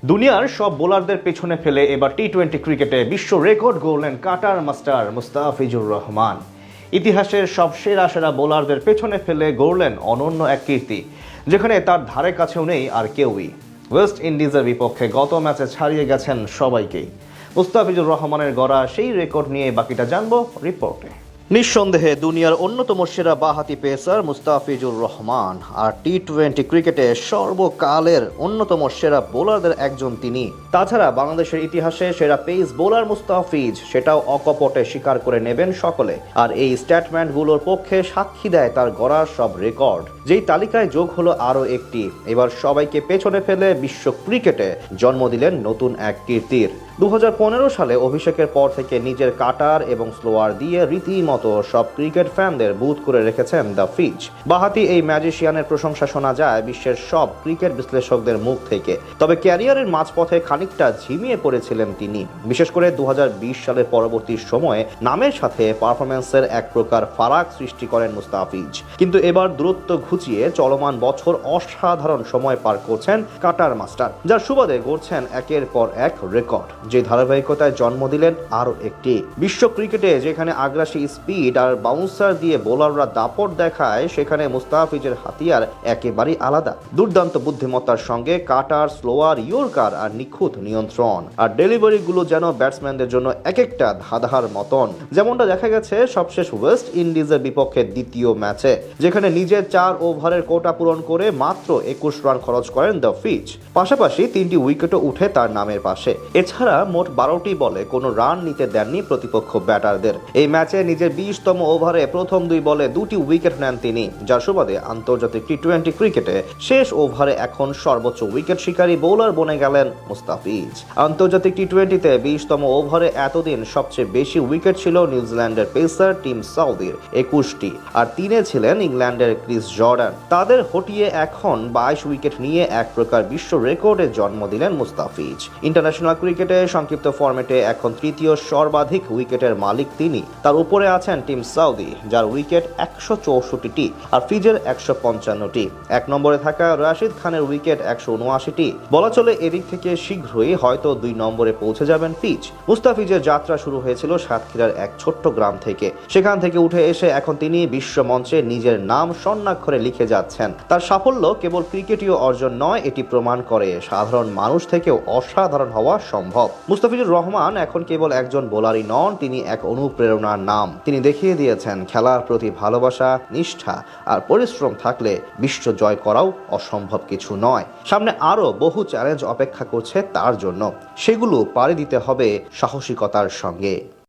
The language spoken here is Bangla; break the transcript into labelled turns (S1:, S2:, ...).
S1: দুনিয়ার সব বোলারদের পেছনে ফেলে এবার টি-20 ক্রিকেটে বিশ্ব রেকর্ড গড়লেন কাটার মাস্টার মুস্তাফিজুর রহমান। ইতিহাসের সব সেরা সেরা বোলারদের পেছনে ফেলে গড়লেন অনন্য এক কীর্তি, যেখানে তার ধারে কাছেও নেই আর কেউই। ওয়েস্ট ইন্ডিজের বিপক্ষে গত ম্যাচে ছাড়িয়ে গেছেন সবাইকেই। মুস্তাফিজুর রহমানের গড়া সেই রেকর্ড নিয়ে বাকিটা জানবো রিপোর্টে। নিঃসন্দেহে দুনিয়ার অন্যতম সেরা বাঁহাতি পেসার মুস্তাফিজুর রহমান, আর টি-20 ক্রিকেটে সর্বকালের অন্যতম সেরা বোলারদের একজন তিনি। তাছাড়া বাংলাদেশের ইতিহাসে সেরা পেস বোলার মুস্তাফিজ, সেটাও অকপটে স্বীকার করে নেবেন সকলে। আর এই স্ট্যাটমেন্টগুলোর পক্ষে সাক্ষী দেয় তার গড়া সব রেকর্ড, যেই তালিকায় যোগ হলো আরও একটি। এবার সবাইকে পেছনে ফেলে বিশ্ব ক্রিকেটে জন্ম দিলেন নতুন এক কীর্তির। 2015 সালে অভিষেকের পর থেকে নিজের কাটার এবং স্লোয়ার দিয়ে রীতিমতো সব ক্রিকেট ফ্যানদের বুঁদ করে রেখেছেন দ্য ফিজ। বাঁহাতি এই ম্যাজিশিয়ানের প্রশংসা শোনা যায় বিশ্বের সব ক্রিকেট বিশ্লেষকদের মুখ থেকে। তবে ক্যারিয়ারের মাঝপথে খানিকটা ঝিমিয়ে পড়েছিলেন তিনি, বিশেষ করে 2020 সালের পরবর্তী সময়ে নামের সাথে পারফরম্যান্সের এক প্রকার ফারাক সৃষ্টি করেন মুস্তাফিজ। কিন্তু এবার দূরত্ব ঘুচিয়ে চলমান বছর অসাধারণ সময় পার করছেন কাটার মাস্টার, যার সুবাদে গড়ছেন একের পর এক রেকর্ড, যে ধারাবাহিকতায় জন্ম দিলেন আরও একটি। বিশ্ব ক্রিকেটে যেখানে আগ্রাসী স্পিড আর বাউন্সার দিয়ে বোলাররা দাপট দেখায়, সেখানে মুস্তাফিজের হাতিয়ার একেবারেই আলাদা। দুর্দান্ত বুদ্ধিমত্তার সঙ্গে কাটার, স্লোয়ার, ইয়র্কার আর নিখুঁত নিয়ন্ত্রণ আর ডেলিভারিগুলো যেন ব্যাটসম্যানদের জন্য এক একটা ধাঁধার মতন। যেমনটা দেখা গেছে সবশেষ ওয়েস্ট ইন্ডিজের বিপক্ষে দ্বিতীয় ম্যাচে, যেখানে নিজের 4 ওভারের কোটা পূরণ করে মাত্র 21 রান খরচ করেন দ্য ফিজ। পাশাপাশি 3টি উইকেটও উঠে তার নামের পাশে। এছাড়া মোট 12টি বলে কোনো রান নিতে দেননি প্রতিপক্ষ ব্যাটারদের। এই ম্যাচে নিজের 20তম ওভারে প্রথম 2 বলে 2টি উইকেট নেন তিনি, যার সুবাদে আন্তর্জাতিক টি-20 ক্রিকেটে শেষ ওভারে এখন সর্বোচ্চ উইকেট শিকারী বোলার বনে গেলেন মুস্তাফিজ। আন্তর্জাতিক টি-20তে 20তম ওভারে এতদিন সবচেয়ে বেশি উইকেট ছিল নিউজিল্যান্ডের পেসার টিম সাউদির 21টি, আর 3-এ ছিলেন ইংল্যান্ডের ক্রিস জর্ডান। তাদের হটিয়ে এখন 22 উইকেট নিয়ে এক প্রকার বিশ্ব রেকর্ডে জন্ম দিলেন মুস্তাফিজ। ইন্টারন্যাশনাল ক্রিকেটে সংক্ষিপ্ত ফরম্যাটে এখন তৃতীয় সর্বাধিক উইকেটের মালিক তিনি। তার উপরে আছেন টিম সাউদি, যার উইকেট 164টি আর ফিজের 155টি। 1 নম্বরে থাকা রাশিদ খানের উইকেট 179টি। বলা চলে এদিক থেকে শীঘ্রই হয়তো 2 নম্বরে পৌঁছে যাবেন ফিজ। মুস্তাফিজের যাত্রা শুরু হয়েছিল সাতক্ষীরার এক ছোট্ট গ্রাম থেকে। সেখান থেকে উঠে এসে এখন তিনি বিশ্ব মঞ্চে নিজের নাম স্বর্ণাক্ষরে লিখে যাচ্ছেন। তার সাফল্য কেবল ক্রিকেটীয় অর্জন নয়, এটি প্রমাণ করে সাধারণ মানুষ থেকেও অসাধারণ হওয়া সম্ভব। মুস্তাফিজুর রহমান এখন কেবল একজন বোলারই নন, তিনি এক অনুপ্রেরণার নাম। তিনি দেখিয়ে দিয়েছেন খেলার প্রতি ভালোবাসা, নিষ্ঠা আর পরিশ্রম থাকলে বিশ্ব জয় করাও অসম্ভব কিছু নয়। সামনে আরও বহু চ্যালেঞ্জ অপেক্ষা করছে তার জন্য, সেগুলো পাড়ি দিতে হবে সাহসিকতার সঙ্গে।